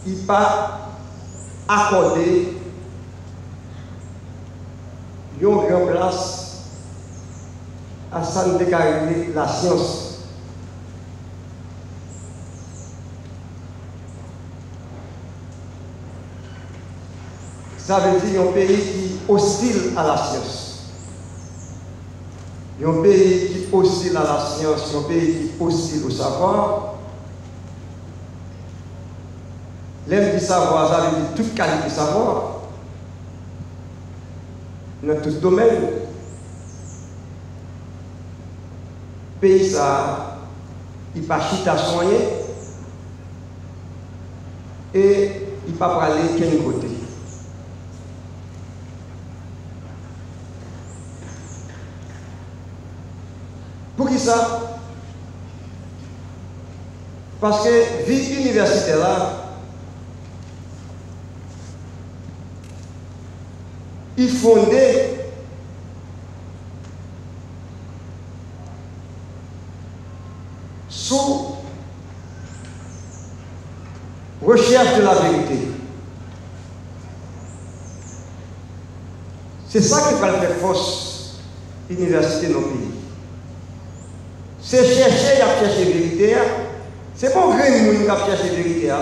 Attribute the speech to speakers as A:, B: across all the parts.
A: il pas accordé une grande place à ça nous décarrer la science. Ça veut dire un pays qui est hostile à la science. Un pays qui est hostile à la science, un pays qui est hostile au savoir. L'aime du savoir, ça veut dire toute qualité de savoir. Dans tout domaine. Pays ça, il pas chita soigné et il pas parler quel côté. Pour qui ça? Parce que vie universitaire là, il fondait sous recherche de la vérité. C'est ça qui va faire force l'université dans le pays. C'est chercher à chercher la vérité. C'est pas un grand monde qui a cherché la vérité.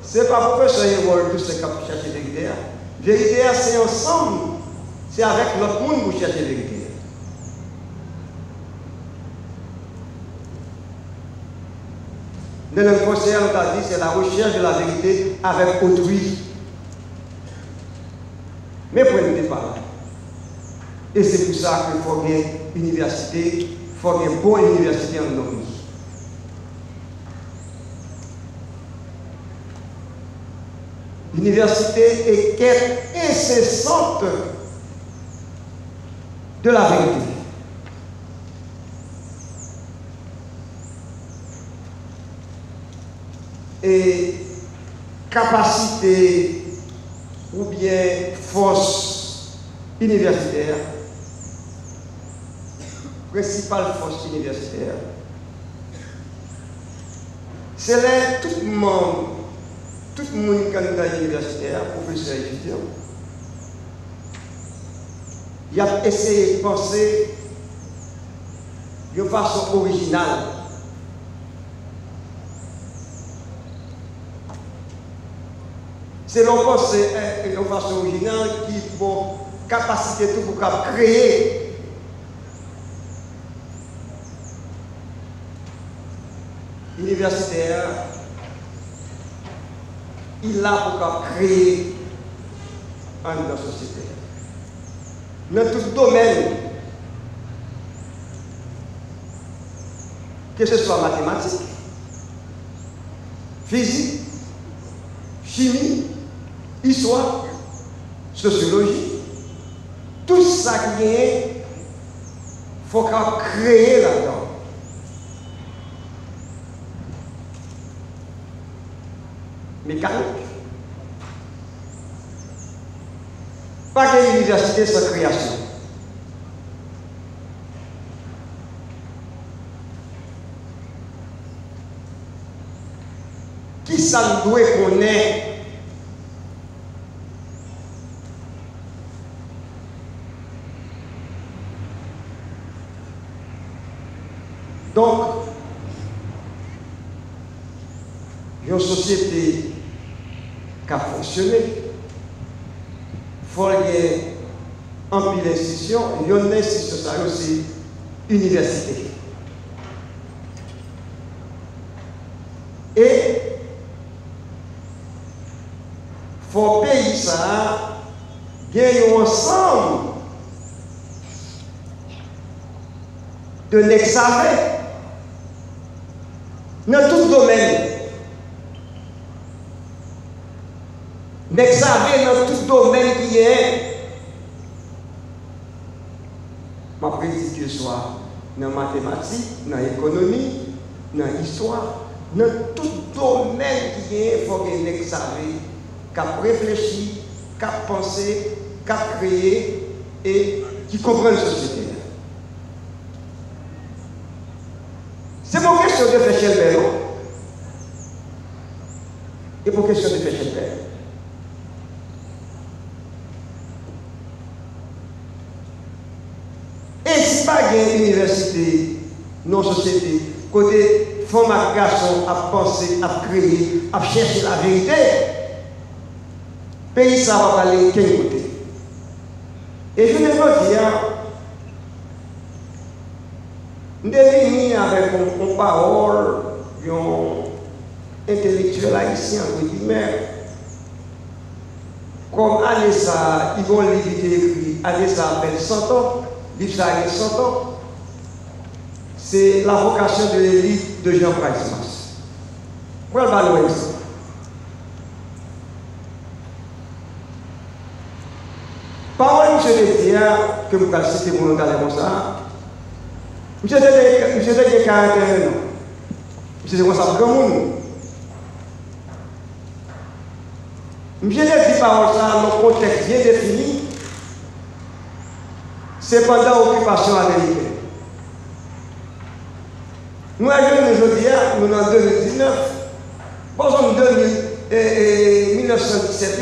A: C'est pas pour professeur Yewol tout ce qui a cherché la vérité. La vérité, c'est ensemble. C'est avec l'autre monde que vous cherchez la vérité. Dans le conseil, on a dit c'est la recherche de la vérité avec autrui. Mais pour ne pas là. Et c'est pour ça qu'il faut une université, il faut une bonne université en nos pays. L'université est quête incessante de la vérité. Et capacité ou bien force universitaire, principale force universitaire, c'est là tout le monde candidat universitaire, professeur étudiant, il a essayé de penser de façon originale. C'est l'on pense de façon originale qui faut capacité tout pour créer universitaire. Il a pour créer dans la société. Dans tout domaine, que ce soit mathématiques, physique, chimie, histoire, sociologie, tout ça qui est, il faut créer là-dedans. Mécanique. Pas de l'université sans création. Qui ça doit connaître? Donc, une société qui a fonctionné, il faut qu'il y ait un pile d'institutions, il y a une institution, ça aussi, université. Et il faut payer ça, gagner ensemble de l'examen dans tout domaine. L'examen dans tout domaine qui est. Ma prédit que soit dans la mathématique, dans l'économie, dans l'histoire, dans tout domaine qui est, il faut qu'il y ait un examen, qui a réfléchi, qui a pensé, qui a créé et qui comprend la société. C'est mon question de faire chez le vélo. Et pour question de péché de père. Et si pas une université, non société, côté femme et garçon à penser, à créer, à chercher la vérité, le pays ça va aller quel côté. Et je ne veux dire, nous devons venir avec une parole, un intellectuel haïtien, comme Anessa, ils vont l'éviter écrit, Anessa appelle 100 ans, livre ça a 100 ans. C'est la vocation de l'élite de Jean Price-Mas. Pourquoi le ballon est ça? Parole M. Détia, que vous allez citer pour nous aller comme ça. M. Détia 41 ans. M. Détia, ça comme nous. M. Détia dit parole ça dans un contexte bien défini. C'est pendant l'occupation américaine. Nous, aujourd'hui, nous sommes en 2019. Bon, en 1917,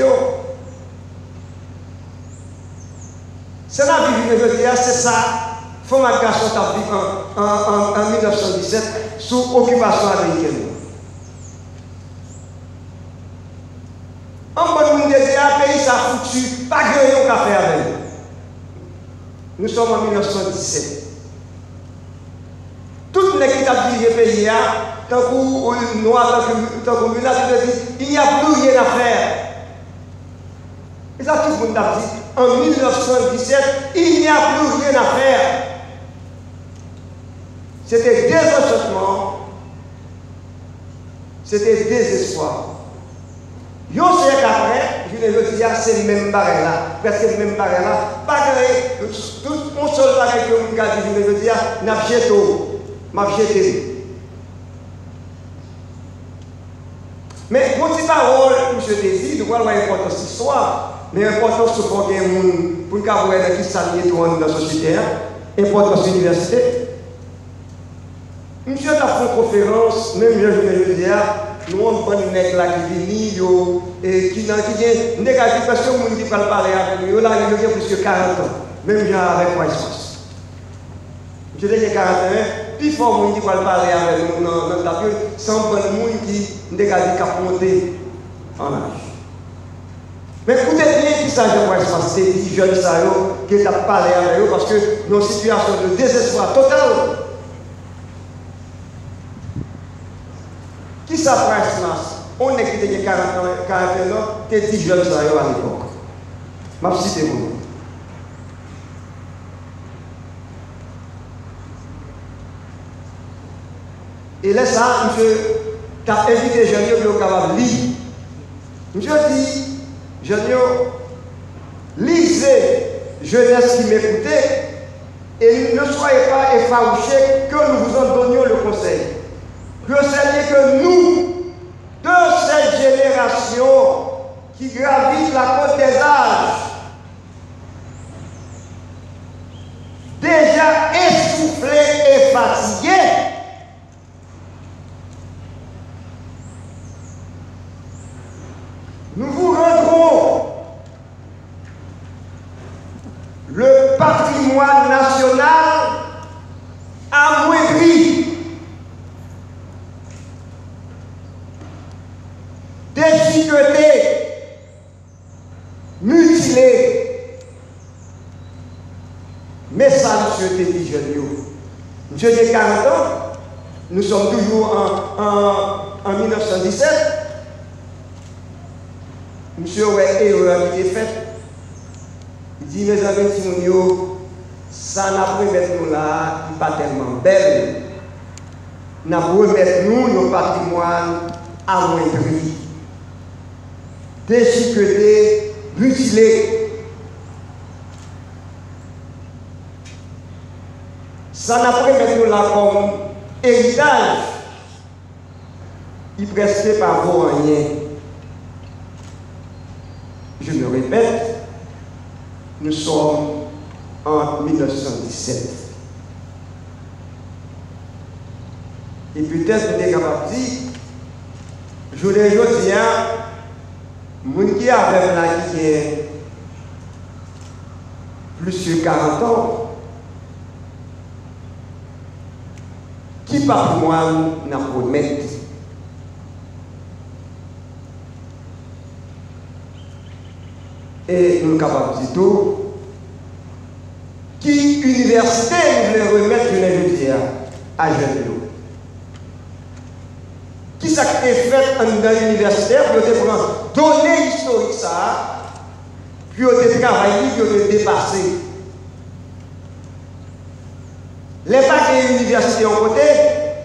A: c'est la vie de aujourd'hui, c'est ça. Femme et garçon en 1917 sous occupation américaine. En bon monde, le pays ça foutu, pas grand chose à faire avec nous. Nous sommes en 1917. Toute l'équipe a dirigé le pays, tant que noir, tant que mulat, il n'y a plus rien à faire. Et ça, tout le monde a dit, en 1917, il n'y a plus rien à faire. C'était désenchantement, c'était désespoir. Yo c'est qu'après, je veux dire, c'est le même barrel là, presque le même barrel là, pas que tout mon seul barrel que vous gardez, je veux dire, n'a pas jeté. Mais mon petit parole, M. Désir, nous voyons l'importance de l'histoire, mais l'importance de pour nous voir qui s'allie dans la société, l'importance de l'université. Monsieur a fait une conférence, même je veux dire, nous avons un mec là qui vient et qui est négatif parce que nous ne pouvons pas parler avec lui. Là, il y a plus que 40 ans, même j'ai avec moi. Je dis 41, plus fort, nous ne pouvons pas parler avec nous dans notre tapis, sans bon monde qui est négatif à monter en âge. Mais écoutez bien qui ça, je vois, c'est des jeunes qui ont parlé avec eux parce que nous sommes en situation de désespoir total. Qui ça Price-Mas? On est qui était 40 ans, t'es 10 jeunes à l'époque. Ma cité vous. Et là, ça, monsieur, tu as invité les jeunes qui sont capables de lire. Monsieur dit, jeunes, lisez, jeunesse qui m'écoutez, et ne soyez pas effarouchés que nous vous en donnions le conseil. Que c'est que nous, de cette génération qui gravite la côte des âges, déjà essoufflés et fatigués, nous vous rendrons le patrimoine national amoindri, déchiqueté, mutilé. Mais ça, monsieur, t'es dit, monsieur, j'ai 40 ans, nous sommes toujours en 1917. Monsieur, ouais, erreur qui est faite. Il dit, mes amis, ça n'a pas mettre nous là, qui n'est pas tellement belle. N'a pas mettre nous, nos patrimoines, amoindris, déchiquetés, mutilés. Ça n'a pas mettre nous là comme héritage. Il presque pas vaut rien. Je me répète, nous sommes en 1917. Et peut-être vous êtes capable de dire, je les dis, les gens qui avaient là qui est plus de 40 ans, qui par moi n'a pas promettre. Et nous sommes capables de dire tout. Qui université nous voulait remettre une jeudi à jeune. Qui ça qui est fait dans l'université pour donner historique ça, puis on a travaillé, puis on a dépassé. Les paquets d'université en côté,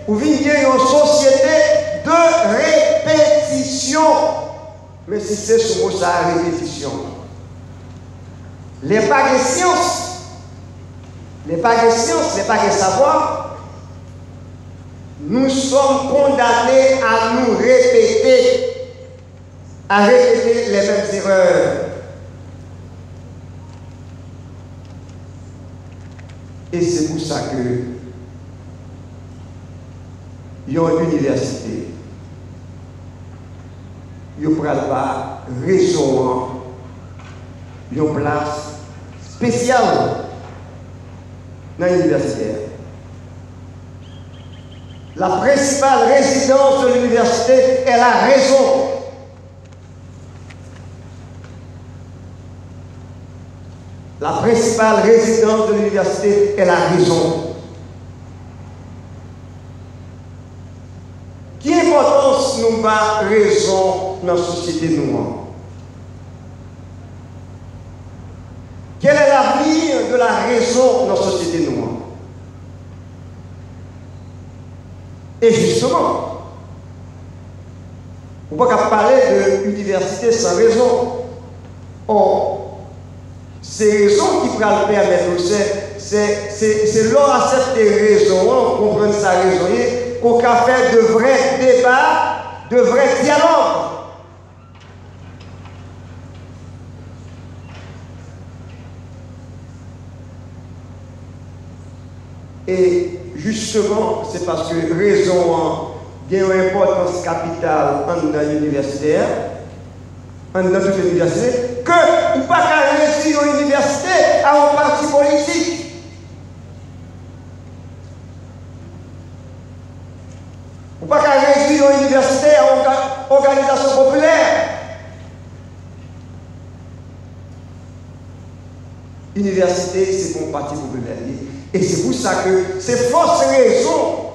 A: ou venir une société de répétition. Mais si c'est sur ça, répétition. Les paquets sciences, les paquets sciences, les paquets savoir, nous sommes condamnés à nous répéter, les mêmes erreurs. Et c'est pour ça que il y a une université. Il n'y a pas raison, il y a une place spéciale dans l'université. La principale résidence de l'université est la raison. La principale résidence de l'université est la raison. Quelle importance nous pas raison dans la société noire? Quel est l'avenir de la raison dans la société noire? Et justement, on ne peut pas parler de l'université sans raison. Or, ces raisons qui pourraient le permettre, c'est lors à cette raison, on comprend sa raison, qu'on a fait de vrais débats, de vrais dialogues. Et justement, c'est parce que raison a une importance capitale dans l'universitaire, dans toute l'université, que vous ne pouvez pas réussir à l'université à un parti politique. Vous ne pouvez pas réussir à l'université à une organisation populaire. L'université, c'est pour un parti populaire. Et c'est pour ça que c'est fausse raison.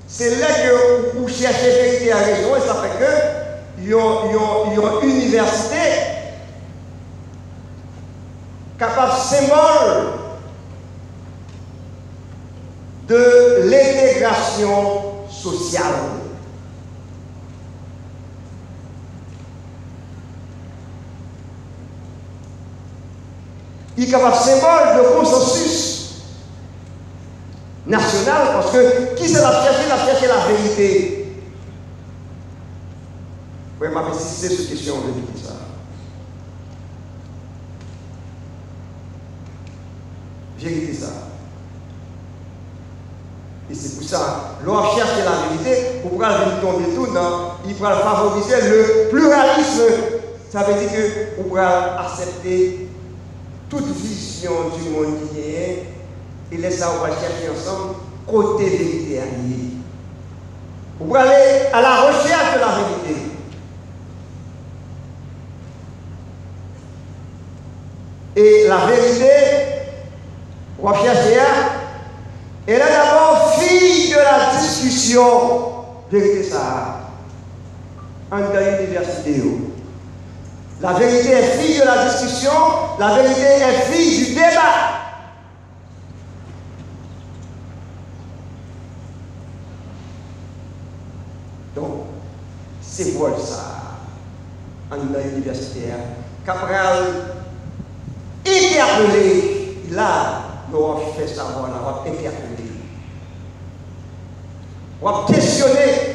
A: C'est là que vous cherchez vérité à raison et ça fait que il y a une université capable symbole de l'intégration sociale. Il est capable symbole de consensus national parce que qui c'est la chercher la vérité. Oui, ma si c'est cette question, je dis ça. Vérité ça. Et c'est pour ça, l'on cherche la vérité, on pourra tomber tout dans, il pourra favoriser le pluralisme. Ça veut dire qu'on pourra accepter toute vision du monde qui est, et laisser ça, on va chercher ensemble côté vérité alliée. On pourra aller à la recherche de la vérité. Et la vérité, on va chercher, elle est d'abord fille de la discussion. Vérité ça. En l'université. La vérité est fille de la discussion, la vérité est fille du débat. Donc, c'est pour ça, en l'université, Capral interpellé, là, on va faire savoir, on va interpeller. On va questionner.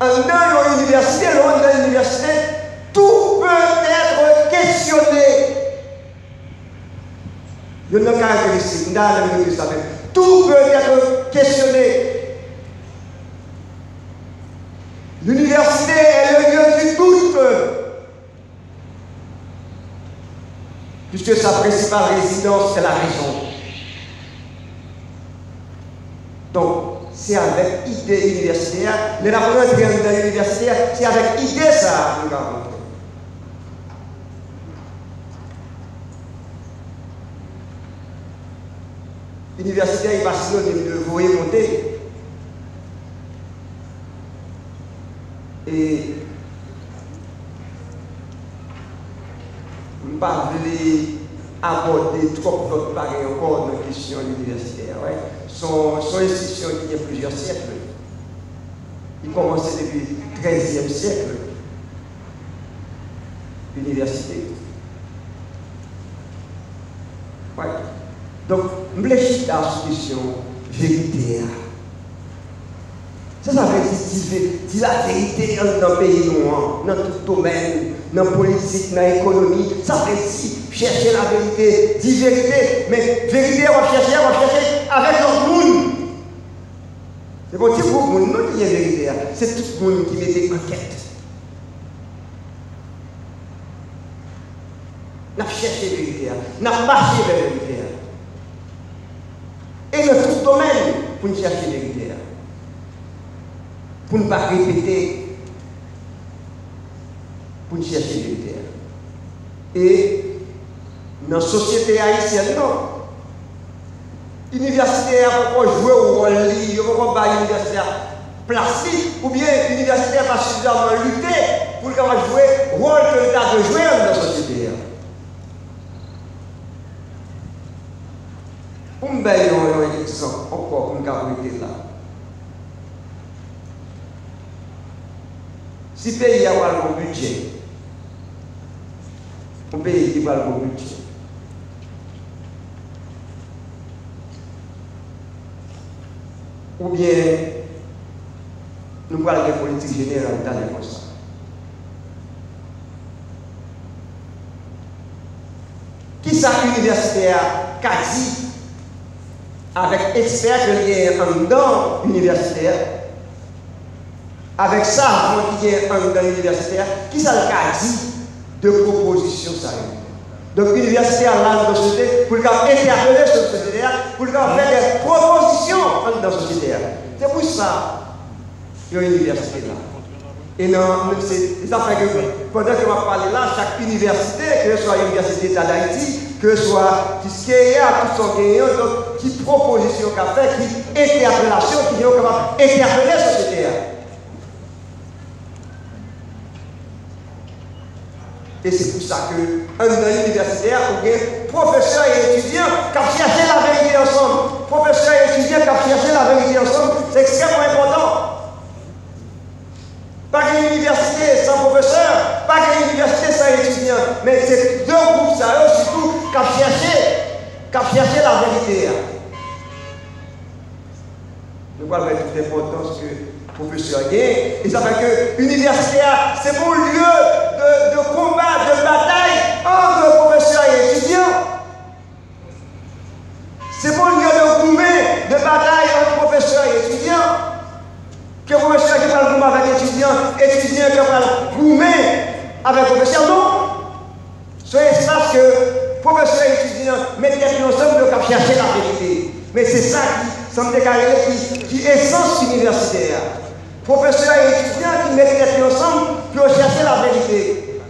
A: Dans l'université, tout peut être questionné. Il y a une caractéristique, tout peut être questionné. puisque sa principale résidence, c'est la région. Donc, c'est avec idée universitaire, les apprenants qui viennent dans l'université, c'est avec idée ça, nous avons. L'université n'est pas synonyme de vous et monter. Et je ne vais pas aborder trop d'autres pareils encore dans la question universitaire. Ouais. Son institution qui a plusieurs siècles. Il commençait depuis le XIIIe siècle, l'université. Ouais. Donc, je me suis dans la solution vérité. Ça veut dire la vérité dans le pays noir, dans tout domaine, dans la politique, dans l'économie. Ça veut dire chercher la vérité, dire vérité, mais vérité, on va chercher avec notre monde. C'est pour dire que nous non qui est vérité, c'est tout le monde qui met en quête. Nous avons cherché la vérité, nous avons marché vers la vérité. Et dans tout domaine, pour nous chercher la vérité. Pour ne pas répéter, pour nous chercher la vérité. Et dans la société haïtienne, non. L'université a pour jouer au rôle, il n'y a pas l'université plastique, ou bien l'université n'a pas suffisamment lutté pour jouer le rôle que l'État doit jouer dans la société. Pour me donner un exemple, encore pour me garder là. Si le pays a un budget, un pays qui a un budget, ou bien nous parlons de politique générale dans les postes. Qui ça l'université a quasi avec experts qui est en dedans universitaire, avec ça qui est en dedans universitaire, qui ça le quasi de propositions ça. Donc l'université a là dans la société pour interpeller cette société, pour faire des propositions dans la société. C'est pour ça qu'il y a une université là. Et non, c'est ça fait que pendant que je parle là, chaque université, que ce soit l'université d'État d'Haïti, que ce soit Tiskéa, tout son gagnant, donc qui proposition qu'a fait, qui interpellation, qui vient capable interpeller la société. Et c'est pour ça que dans l'université, on a professeurs et étudiants qui ont cherché la vérité ensemble. Professeurs et étudiants qui ont cherché la vérité ensemble, c'est extrêmement important. Pas qu'une université sans professeurs, pas qu'une université sans étudiants, mais c'est deux groupes, ça, eux, surtout, qui ont cherché la vérité. Je vois avec toute l'importance que le professeur a. Et ça fait que l'université, c'est mon lieu de combat, de bataille entre professeurs et étudiants. C'est mon lieu de combat, de bataille entre professeurs et étudiants. Que professeur qui parle gourmet avec étudiants qui parlent gourmet avec professeur, non. C'est un espace que professeurs et étudiants mettent ensemble de chercher la vérité. Mais c'est ça qui semble déclarer qui est essence universitaire. Professeurs et étudiants qui mettent ensemble pour chercher la vérité.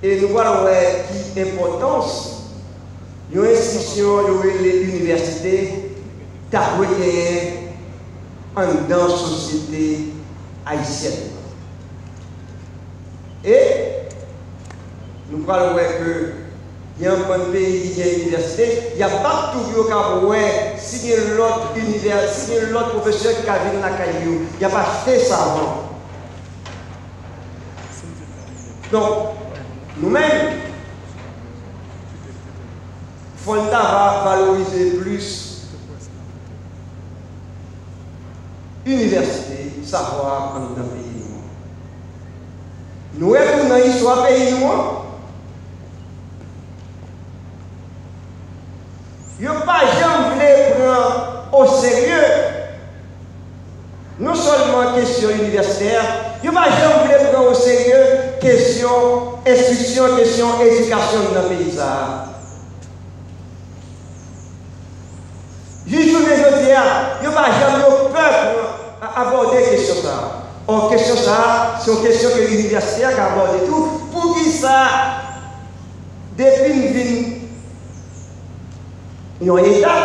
A: Et nous voyons qui importance d'une institution, de l'université, d'apprendre dans la société haïtienne. Et nous parlons que il y a un bon pays qui a une université, il n'y a pas tout le cas si il y a l'autre université, si il y a l'autre professeur qui a vu dans la caillou, il n'y a pas fait ça avant. Donc, nous-mêmes, Fonda va valoriser plus université, savoir dans le pays. Nous retournons dans l'histoire pays noir. Ils n'ont pas jamais prendre au sérieux, non seulement question universitaire, ils n'ont pas jamais prendre au sérieux question instruction, question éducation dans le pays. Jusqu'à aujourd'hui, il n'y a pas jamais peur à aborder la question. Or, question ça, c'est une question que l'université a abordé tout. Pour qui ça, depuis une ville, il y a un État.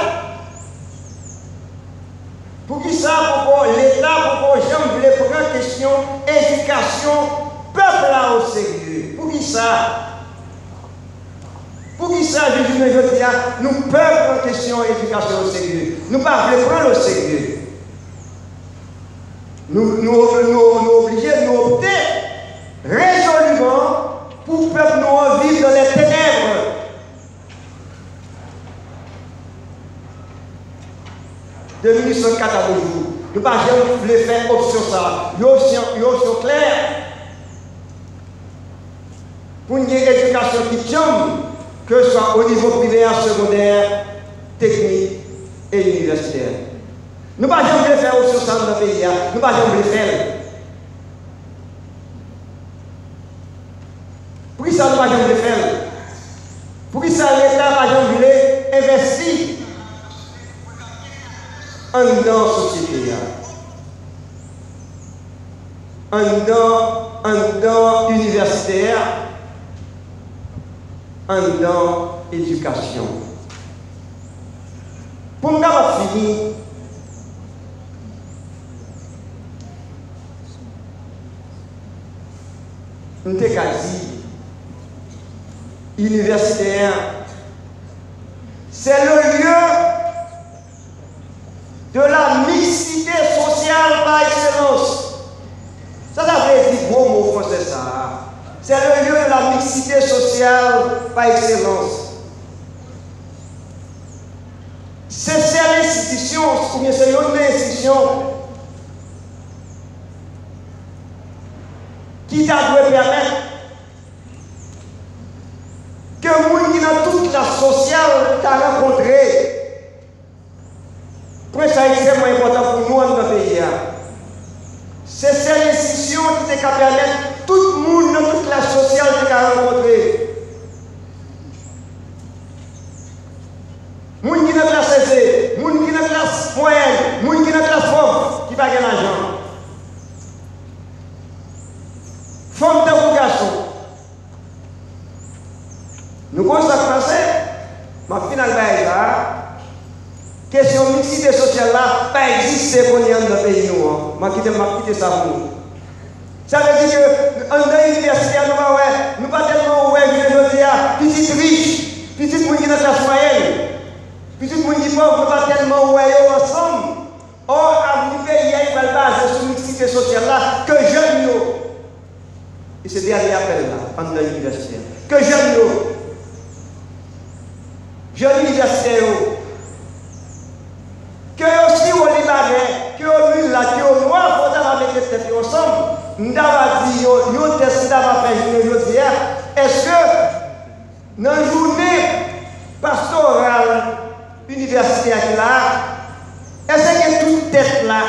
A: Pour qui ça, pour l'État, pour que j'aime voulais prendre la question éducation, peuple là au sérieux. Pour qui ça? Pour qui ça, je dis, nous peuple la question éducation au sérieux. Nous ne pouvons pas prendre au sérieux. Nous obligés de nous opter résolument pour que le peuple nous vivre dans les ténèbres. De 1804 à aujourd'hui, nous ne pouvons pas faire option ça. Nous option claire pour une éducation qui tient, que ce soit au niveau primaire, secondaire, technique et universitaire. Nous ne pouvons pas faire option ça dans le pays. Nous ne pouvons pas le faire. Pour ça, nous ne pouvons pas le faire. Pour ça, l'État n'a pas investir dans la société, dans l'universitaire, dans l'éducation. Pour nous finir, nous avons quasi universitaire, c'est le lieu de la mixité sociale par excellence. Ça veut dire gros mot français ça. C'est le lieu de la mixité sociale par excellence. C'est cette institution, ou bien c'est une institution qui t'a dû permettre que les gens qui dans toute la sociale t'a rencontré. Pour ça, c'est extrêmement important pour nous dans le pays. C'est cette institution qui t'a permettre tout le monde dans toute la sociale de rencontrer. Les gens qui dans la classe aisée, les gens qui dans la classe moyenne, les gens qui dans la classe pauvre, qui ne pas l'argent. Femme de garçon. Nous constatons ça, ma finale là, question de mixité sociale là, pas exister pour nous dans le pays. Je vais ça pour nous. Ça veut dire que dans l'université, nous ne pas tellement petit riche, petit monde qui dans la classe moyenne, petit monde qui pauvre, nous pas tellement ensemble. Or, à l'université, il y a une base sur la mixité sociale là, que jeunes nous. Et c'est dernier appel là, en l'université. Que jeunes nous. Jeunes universitaires, que aussi au Libanais, que au Mille, que au Noir, il faut mettre les têtes ensemble. Nous avons dit, nous avons fait aujourd'hui, est-ce que dans la journée pastorale universitaire là, est-ce qu'il y a toute tête là?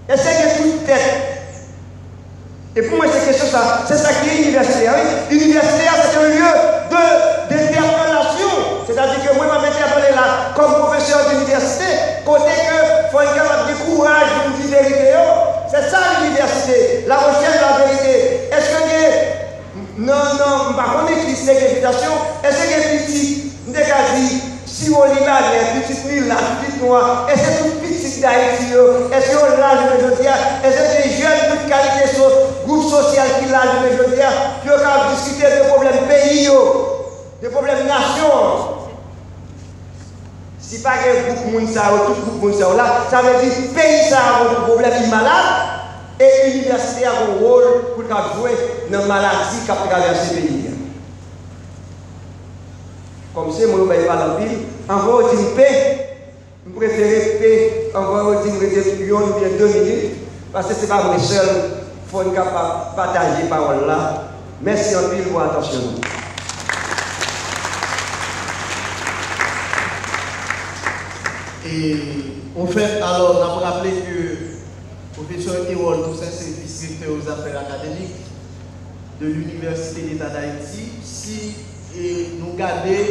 A: Est-ce qu'il y a toute tête? Et pour moi, c'est question ça. C'est ça qui est universitaire. L'universitaire, c'est un lieu d'interpellation. C'est-à-dire que moi, je m'interpelle là comme professeur d'université, côté que faut avoir du courage de dire la vérité. C'est ça l'université, la recherche de la vérité. Est-ce que non, par contre, il y a une réputation. Est-ce qu'il y a un petit, si on lit là, il y a une petite mille là, une petite noire, est-ce que tout petit d'Haïti, est-ce que l'âge de aujourd'hui, est-ce que des jeunes de qualité groupe social qui l'âge de aujourd'hui, qui ont discuté des problèmes pays, des problèmes nation. Si pas un groupe Mounsa ou tout groupe Mounsa là, ça veut dire que le pays a un problème qui est malade et l'université a un rôle pour jouer dans la maladie qui a traversé le pays. Comme c'est, moi, je ne vais pas la ville. Encore une paix, je préfère paix, encore une ou bien 2 minutes, parce que ce n'est pas moi seul, il faut être capable de partager la parole là. Merci en pile pour votre attention.
B: Et en fait, alors, on a rappelé que Professeur Hérol Toussaint, c'est vice-recteur aux affaires académiques de l'Université d'État d'Haïti. Si nous regardons,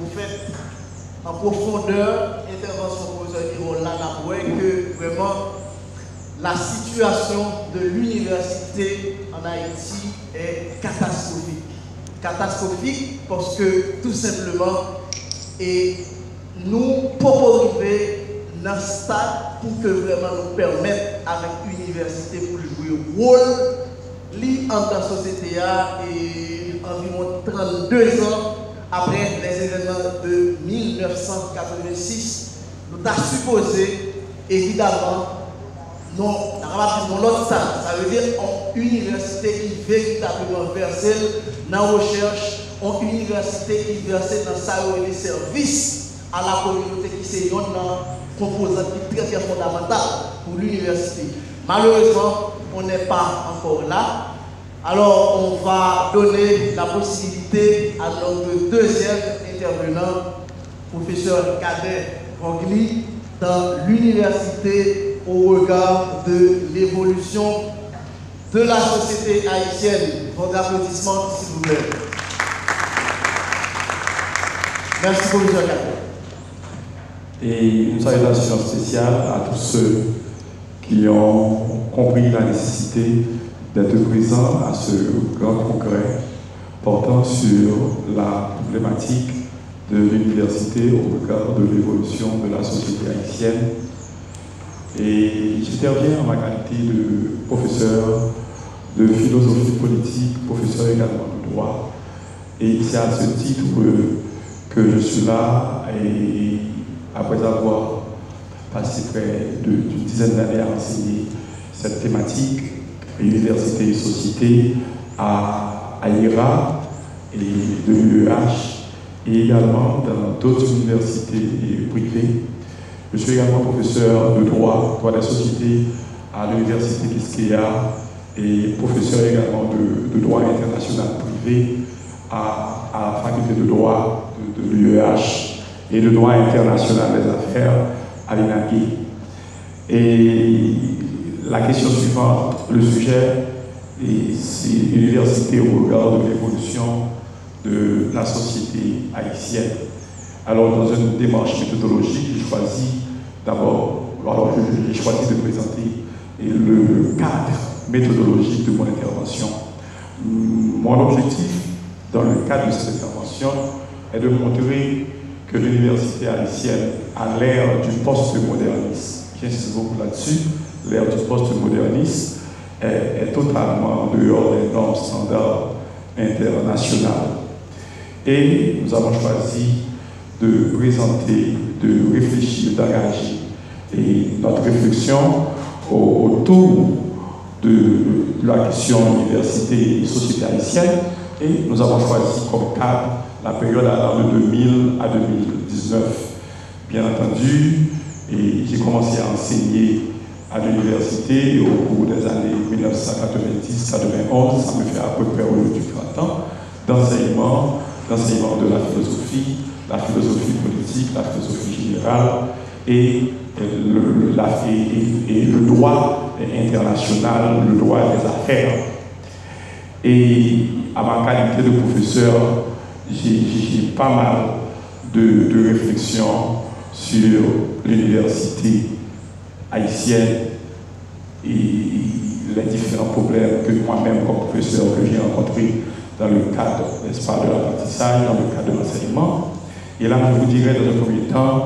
B: au fait, en profondeur, intervention du professeur Hérol là, nous voyons que vraiment la situation de l'université en Haïti est catastrophique. Catastrophique parce que tout simplement, nous pouvons arriver dans ce stade pour que vraiment nous permettre avec l'université pour jouer un rôle en la société et environ 32 ans après les événements de 1986, nous avons supposé évidemment non, l'autre stade, ça veut dire une université qui véritablement versée dans la recherche, une université qui versée dans sa les services à la communauté qui c'est une composante qui est très fondamentale pour l'université. Malheureusement, on n'est pas encore là. Alors, on va donner la possibilité à notre deuxième intervenant, professeur Kader Rongli, dans l'université au regard de l'évolution de la société haïtienne. Vos applaudissements, s'il vous plaît. Merci, professeur Kader.
C: Et une salutation spéciale à tous ceux qui ont compris la nécessité d'être présents à ce grand congrès portant sur la problématique de l'université au regard de l'évolution de la société haïtienne. Et j'interviens en ma qualité de professeur de philosophie politique, professeur également de droit. Et c'est à ce titre que je suis là, et après avoir passé près d'une dizaine d'années à enseigner cette thématique, université et société, à IRA et de l'UEH, et également dans d'autres universités privées. Je suis également professeur de droit des sociétés à l'université Quisqueya et professeur également de droit international privé à la faculté de droit de l'UEH et de droit international des affaires à l'INAGI. Et la question suivante, le sujet, c'est l'université au regard de l'évolution de la société haïtienne. Alors, dans une démarche méthodologique, j'ai choisi d'abord, j'ai choisi de présenter le cadre méthodologique de mon intervention. Mon objectif, dans le cadre de cette intervention, est de montrer que l'université haïtienne, à l'ère du post-modernisme, j'insiste beaucoup là-dessus, l'ère du post-modernisme est totalement dehors des normes standards internationales. Et nous avons choisi de présenter, de réfléchir, d'engager notre réflexion autour de la question université et société haïtienne. Et nous avons choisi comme cadre la période allant de 2000 à 2019. Bien entendu, et j'ai commencé à enseigner à l'université au cours des années 1990 à 2011, ça me fait à peu près aujourd'hui 30 ans, d'enseignement de la philosophie politique, la philosophie générale et le droit international, le droit des affaires. Et à ma qualité de professeur, j'ai pas mal de réflexions sur l'université haïtienne et les différents problèmes que moi-même, comme professeur, que j'ai rencontrés dans le cadre, n'est-ce pas, de l'apprentissage, dans le cadre de l'enseignement. Et là, je vous dirais dans un premier temps,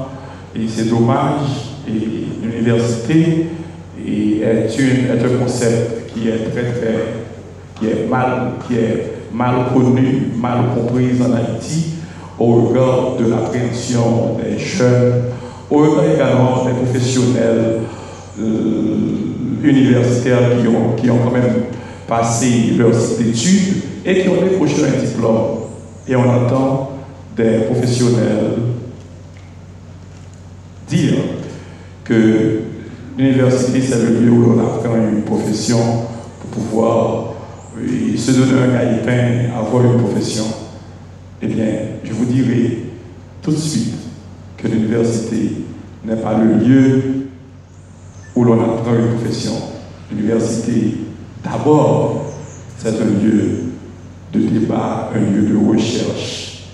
C: et c'est dommage, et l'université est un concept qui est mal connu, mal compris en Haïti, au regard de l'appréhension des jeunes, au regard également des professionnels universitaires qui ont quand même passé leur cycle d'études et qui ont décroché un diplôme. Et on entend des professionnels dire que l'université, c'est le lieu où l'on apprend une profession pour pouvoir se donner un gagne-pain, avoir une profession. Eh bien, je vous dirai tout de suite que l'université n'est pas le lieu où l'on apprend une profession. L'université, d'abord, c'est un lieu de débat, un lieu de recherche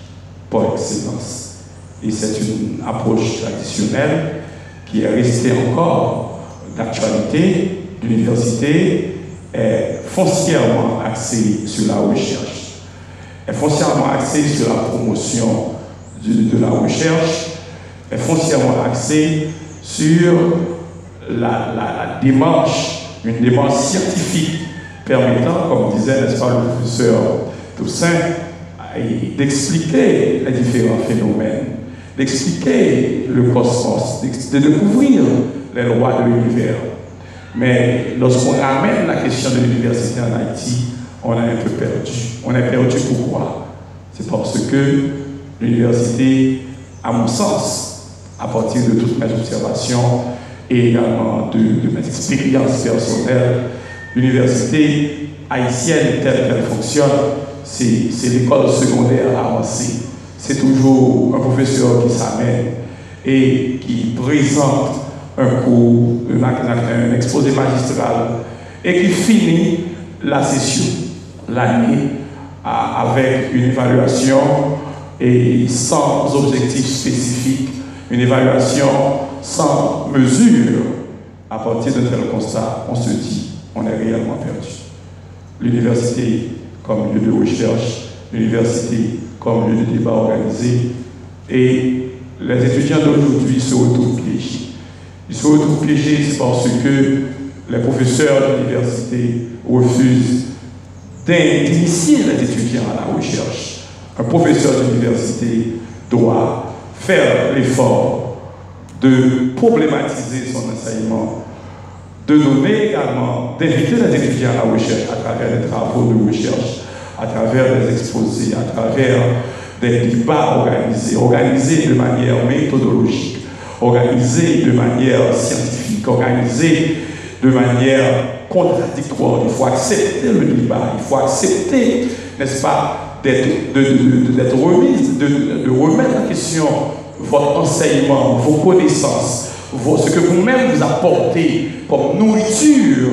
C: par excellence. Et c'est une approche traditionnelle qui est restée encore d'actualité. L'université est foncièrement axée sur la recherche, est foncièrement axée sur la promotion de la recherche, est foncièrement axée sur la démarche, une démarche scientifique permettant, comme disait, n'est-ce pas, le professeur Toussaint, d'expliquer les différents phénomènes, d'expliquer le cosmos, de découvrir les lois de l'univers. Mais lorsqu'on ramène la question de l'université en Haïti, on est un peu perdu. On est perdu pourquoi? C'est parce que l'université, à mon sens, à partir de toutes mes observations et également de mes expériences personnelles, l'université haïtienne telle qu'elle fonctionne, c'est l'école secondaire avancée. C'est toujours un professeur qui s'amène et qui présente un cours, un exposé magistral et qui finit la session, l'année, avec une évaluation et sans objectif spécifique, une évaluation sans mesure. À partir de tel constat, on se dit, on est réellement perdu. L'université comme lieu de recherche, l'université comme lieu de débat organisé, et les étudiants d'aujourd'hui se retrouvent piégés. Ils se retrouvent piégés, c'est parce que les professeurs de l'université refusent d'initier les étudiants à la recherche. Un professeur d'université doit faire l'effort de problématiser son enseignement, de donner également, d'inviter les étudiants à la recherche à travers des travaux de recherche, à travers des exposés, à travers des débats organisés de manière méthodologique, organisés de manière scientifique, organisés de manière contradictoire. Il faut accepter le débat, il faut accepter, n'est-ce pas, d'être remis, de remettre en question votre enseignement, vos connaissances, ce que vous-même vous apportez comme nourriture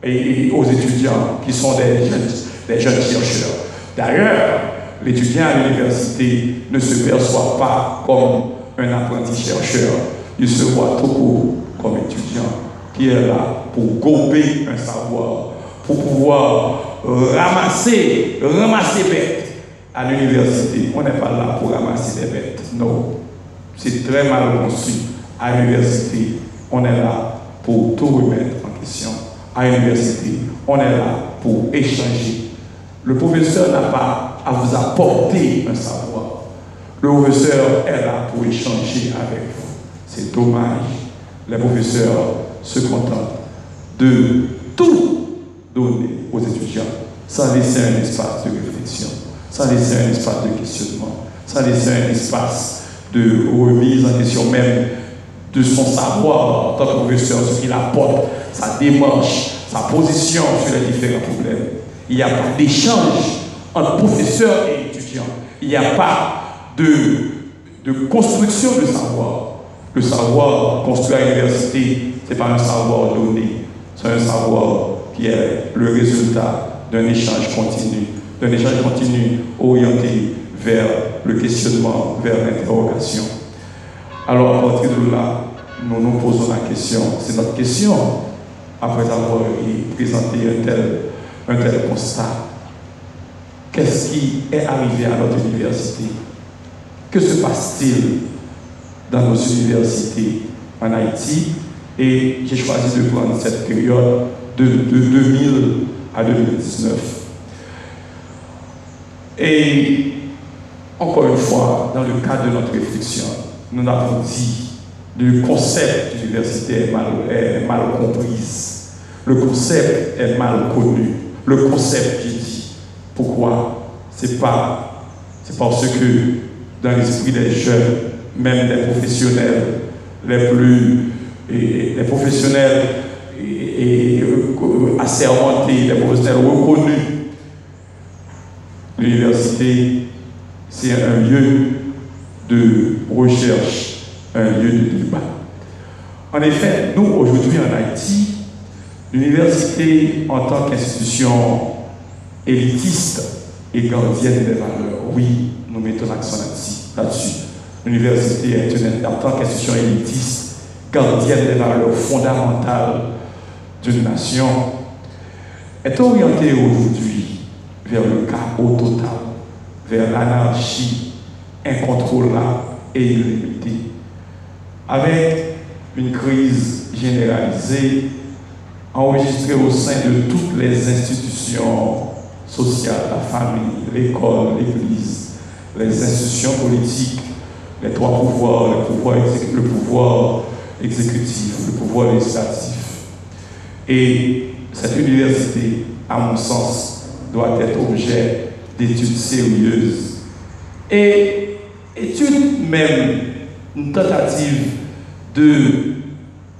C: aux étudiants qui sont des jeunes chercheurs. D'ailleurs, l'étudiant à l'université ne se perçoit pas comme un apprenti chercheur, il se voit tout court comme étudiant qui est là pour gober un savoir, pour pouvoir ramasser bêtes. À l'université, on n'est pas là pour ramasser des bêtes, non. C'est très mal construit. À l'université, on est là pour tout remettre en question. À l'université, on est là pour échanger. Le professeur n'a pas à vous apporter un savoir. Le professeur est là pour échanger avec vous. C'est dommage. Les professeurs se contentent de tout donner aux étudiants sans laisser un espace de réflexion, sans laisser un espace de questionnement, sans laisser un espace de remise en question même de son savoir en tant que professeur, ce qu'il apporte, sa démarche, sa position sur les différents problèmes. Il n'y a pas d'échange entre professeur et étudiant. Il n'y a pas de construction de savoir. Le savoir construit à l'université, ce n'est pas un savoir donné, c'est un savoir qui est le résultat d'un échange continu orienté vers le questionnement, vers l'interrogation. Alors, à partir de là, nous nous posons la question, c'est notre question, après avoir présenté un tel constat. Qu'est-ce qui est arrivé à notre université? Que se passe-t-il dans nos universités en Haïti? Et j'ai choisi de prendre cette période de 2000 à 2019. Et encore une fois, dans le cadre de notre réflexion, nous avons dit que le concept d'université est mal compris. Le concept est mal connu. Le concept, j'ai dit. Pourquoi? C'est parce que dans l'esprit des jeunes, même des professionnels, les professionnels assermentés, les professionnels reconnus, l'université, c'est un lieu de recherche, un lieu de débat. En effet, nous, aujourd'hui en Haïti, l'université en tant qu'institution élitiste et gardienne des valeurs, oui, nous mettons l'accent là-dessus. L'université est en tant qu'institution élitiste, gardienne des valeurs fondamentales d'une nation, est orientée aujourd'hui vers le chaos total, vers l'anarchie incontrôlable et illimitée, avec une crise généralisée enregistrée au sein de toutes les institutions sociales, la famille, l'école, l'église, les institutions politiques, les trois pouvoirs, le pouvoir exécutif, le pouvoir législatif. Et cette université, à mon sens, doit être objet d'études sérieuses et études même, une tentative de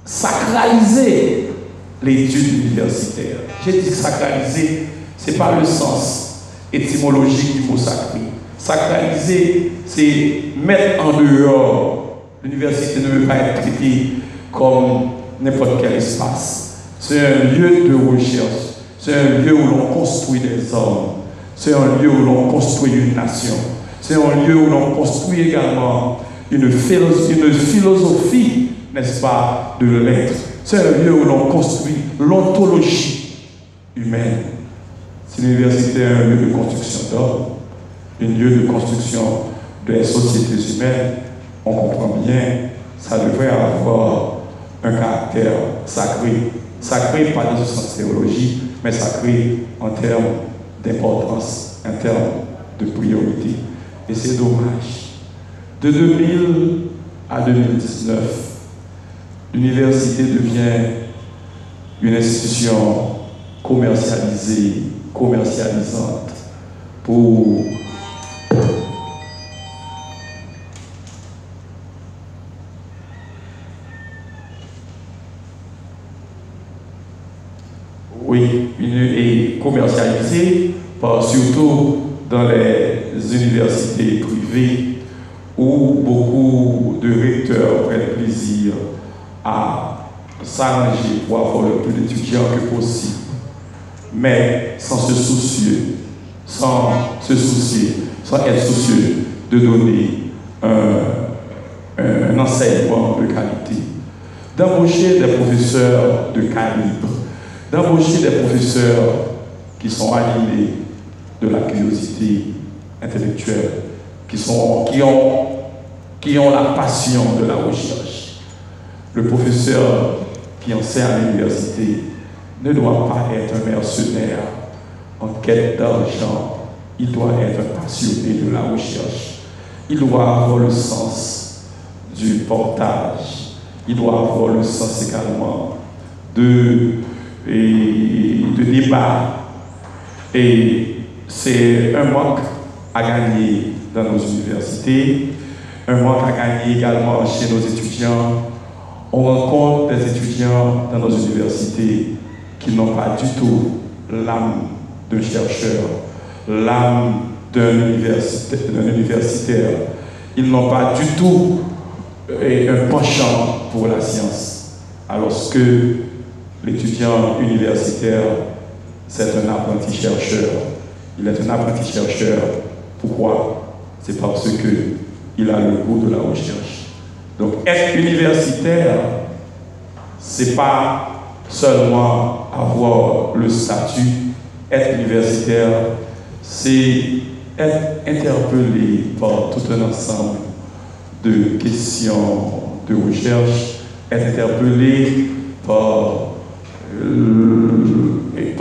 C: sacraliser l'étude universitaire. J'ai dit sacraliser, ce n'est pas le sens étymologique du mot sacré. Sacraliser, c'est mettre en dehors. L'université ne veut pas être traitée comme n'importe quel espace. C'est un lieu de recherche. C'est un lieu où l'on construit des hommes. C'est un lieu où l'on construit une nation. C'est un lieu où l'on construit également une philosophie, n'est-ce pas, de l'être. C'est un lieu où l'on construit l'ontologie humaine. C'est l'université un lieu de construction d'hommes, un lieu de construction des sociétés humaines. On comprend bien, ça devrait avoir un caractère sacré. Sacré, pas dans le sens théologie, mais sacré en termes d'importance, en termes de priorité. Et c'est dommage. De 2000 à 2019, l'université devient une institution commercialisée, commercialisante pour et commercialisée surtout dans les universités privées où beaucoup de recteurs prennent plaisir à s'arranger pour avoir le plus d'étudiants que possible, mais sans être soucieux de donner un enseignement de qualité, d'embaucher des professeurs de calibre, d'embaucher des professeurs qui sont animés de la curiosité intellectuelle, qui ont la passion de la recherche. Le professeur qui enseigne à l'université ne doit pas être un mercenaire en quête d'argent, il doit être un passionné de la recherche. Il doit avoir le sens du portage, il doit avoir le sens également de débat. Et c'est un manque à gagner dans nos universités, un manque à gagner également chez nos étudiants. On rencontre des étudiants dans nos universités qui n'ont pas du tout l'âme d'un chercheur, l'âme d'un universitaire. Ils n'ont pas du tout un penchant pour la science. Alors que l'étudiant universitaire, c'est un apprenti chercheur. Il est un apprenti chercheur. Pourquoi? C'est parce qu'il a le goût de la recherche. Donc, être universitaire, c'est pas seulement avoir le statut. Être universitaire, c'est être interpellé par tout un ensemble de questions de recherche, être interpellé par les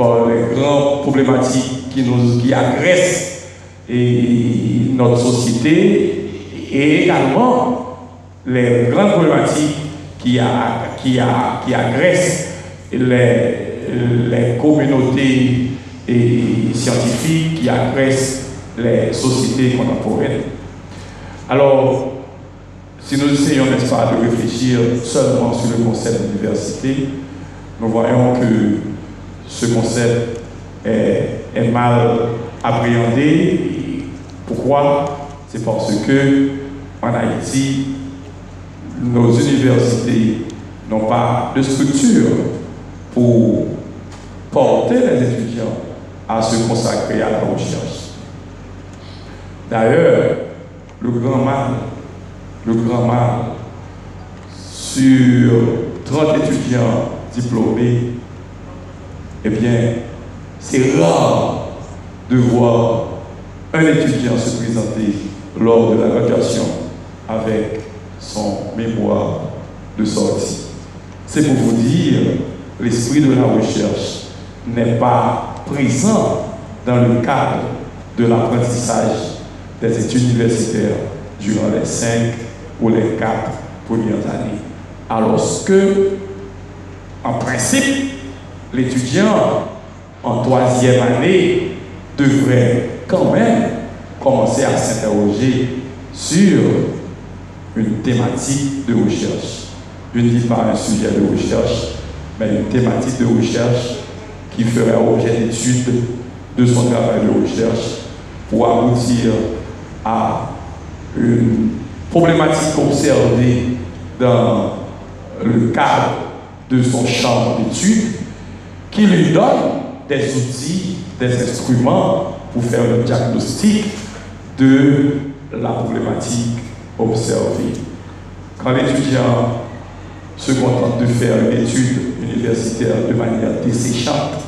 C: grandes problématiques qui agressent notre société et également les grandes problématiques qui agressent les communautés scientifiques, qui agressent les sociétés contemporaines. Alors, si nous essayons, n'est-ce pas, de réfléchir seulement sur le concept d'université, nous voyons que ce concept est mal appréhendé. Pourquoi? C'est parce que en Haïti, nos universités n'ont pas de structure pour porter les étudiants à se consacrer à la recherche. D'ailleurs, le grand mal sur 30 étudiants diplômés, eh bien, c'est rare de voir un étudiant se présenter lors de la graduation avec son mémoire de sortie. C'est pour vous dire, l'esprit de la recherche n'est pas présent dans le cadre de l'apprentissage des études universitaires durant les 5 ou les 4 premières années. Alors que, en principe, l'étudiant en 3e année devrait quand même commencer à s'interroger sur une thématique de recherche. Je ne dis pas un sujet de recherche, mais une thématique de recherche qui ferait objet d'étude de son travail de recherche pour aboutir à une problématique observée dans le cadre de son champ d'études qui lui donne des outils, des instruments pour faire le diagnostic de la problématique observée. Quand l'étudiant se contente de faire une étude universitaire de manière desséchante,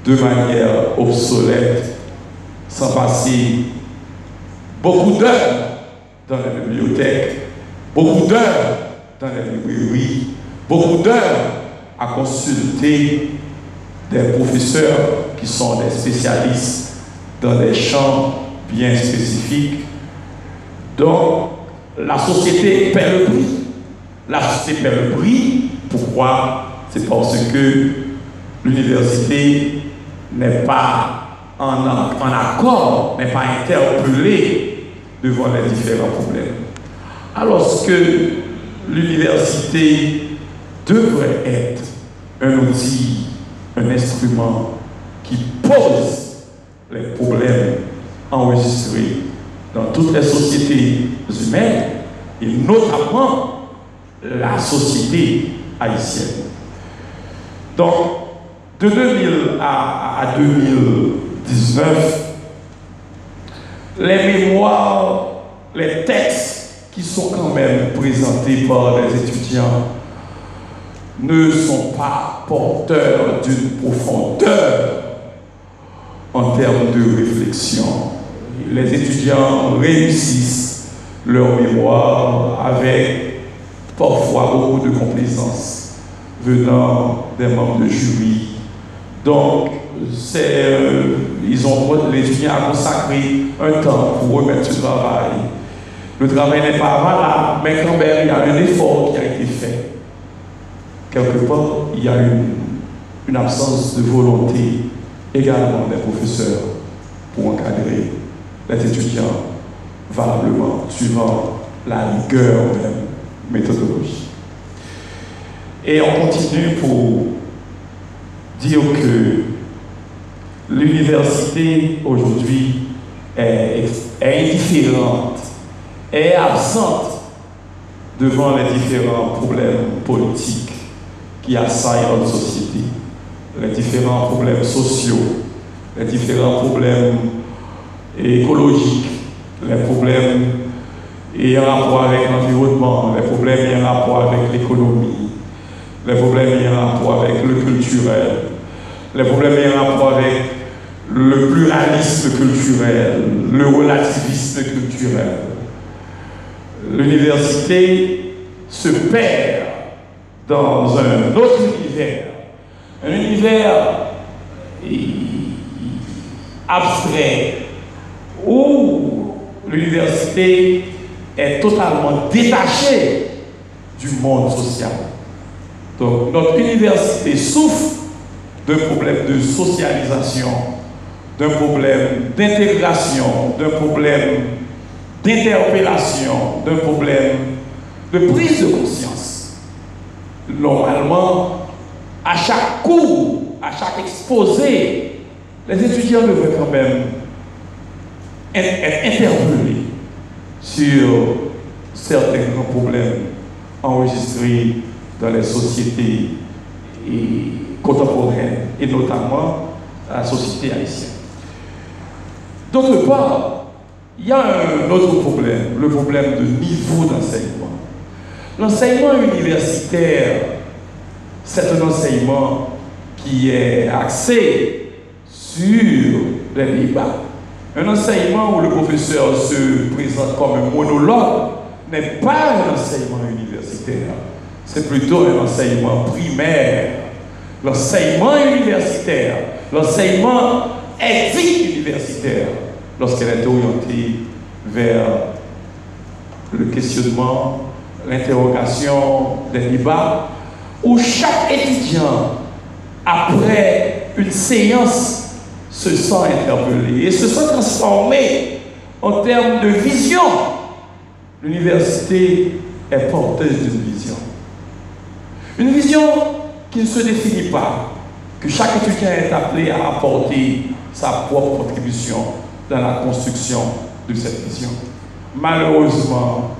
C: de manière obsolète, sans passer beaucoup d'heures dans les bibliothèques, beaucoup d'heures dans les librairies, beaucoup d'heures à consulter des professeurs qui sont des spécialistes dans des champs bien spécifiques. Donc, la société paie le prix. La société paie le prix. Pourquoi? C'est parce que l'université n'est pas en accord, n'est pas interpellée devant les différents problèmes. Alors que l'université devrait être un outil, un instrument qui pose les problèmes enregistrés dans toutes les sociétés humaines et notamment la société haïtienne. Donc, de 2000 à 2019, les mémoires, les textes qui sont quand même présentés par les étudiants ne sont pas porteurs d'une profondeur en termes de réflexion. Les étudiants réussissent leur mémoire avec parfois beaucoup de complaisance venant des membres de jury. Donc, l'étudiant a consacré un temps pour remettre ce travail. Le travail n'est pas valable, mais quand même, il y a un effort qui a été fait. Quelque part, il y a une absence de volonté également des professeurs pour encadrer les étudiants valablement, suivant la rigueur même méthodologique. Et on continue pour dire que l'université aujourd'hui est indifférente, est absente devant les différents problèmes politiques qui assaillent notre société, les différents problèmes sociaux, les différents problèmes écologiques, les problèmes ayant rapport avec l'environnement, les problèmes ayant rapport avec l'économie, les problèmes ayant rapport avec le culturel, les problèmes ayant rapport avec le pluralisme culturel, le relativisme culturel. L'université se perd dans un autre univers, un univers abstrait où l'université est totalement détachée du monde social. Donc notre université souffre d'un problème de socialisation, d'un problème d'intégration, d'un problème d'interpellation, d'un problème de prise de conscience. Normalement, à chaque cours, à chaque exposé, les étudiants devraient quand même être interpellés sur certains grands problèmes enregistrées dans les sociétés contemporaines et notamment la société haïtienne. D'autre part, il y a un autre problème, le problème de niveau d'enseignement. L'enseignement universitaire, c'est un enseignement qui est axé sur les débats. Un enseignement où le professeur se présente comme un monologue n'est pas un enseignement universitaire, c'est plutôt un enseignement primaire. L'enseignement universitaire, l'enseignement éthique universitaire, lorsqu'elle est orientée vers le questionnement, l'interrogation des débats, où chaque étudiant, après une séance, se sent interpellé et se sent transformé en termes de vision. L'université est porteuse d'une vision. Une vision qui ne se définit pas, que chaque étudiant est appelé à apporter sa propre contribution dans la construction de cette vision. Malheureusement,